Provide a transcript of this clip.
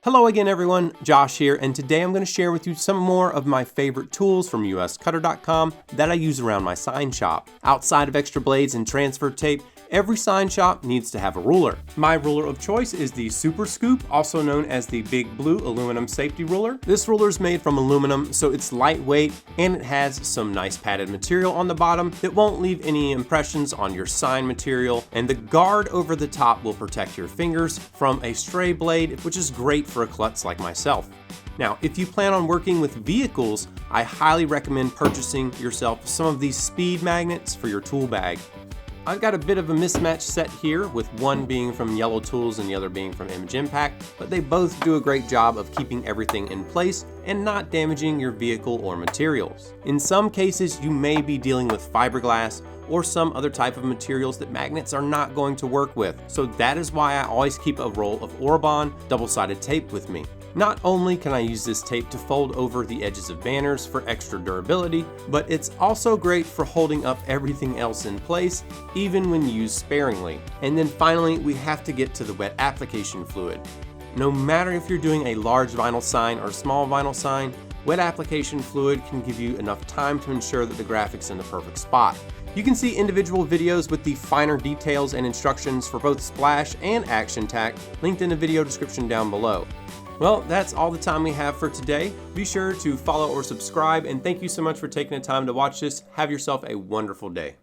Hello again everyone, Josh here, and today I'm going to share with you some more of my favorite tools from USCutter.com that I use around my sign shop. Outside of extra blades and transfer tape, every sign shop needs to have a ruler. My ruler of choice is the Super Scoop, also known as the Big Blue aluminum safety ruler. This ruler is made from aluminum, so it's lightweight and it has some nice padded material on the bottom that won't leave any impressions on your sign material, and the guard over the top will protect your fingers from a stray blade, which is great for a klutz like myself. Now, if you plan on working with vehicles, I highly recommend purchasing yourself some of these speed magnets for your tool bag. I've got a bit of a mismatch set here, with one being from Yellow Tools and the other being from Image Impact, but they both do a great job of keeping everything in place and not damaging your vehicle or materials. In some cases, you may be dealing with fiberglass or some other type of materials that magnets are not going to work with, so that is why I always keep a roll of Orabon double-sided tape with me. Not only can I use this tape to fold over the edges of banners for extra durability, but it's also great for holding up everything else in place, even when used sparingly. And then finally, we have to get to the wet application fluid. No matter if you're doing a large vinyl sign or small vinyl sign, wet application fluid can give you enough time to ensure that the graphic's in the perfect spot. You can see individual videos with the finer details and instructions for both splash and action tack linked in the video description down below. Well, that's all the time we have for today. Be sure to follow or subscribe, and thank you so much for taking the time to watch this. Have yourself a wonderful day.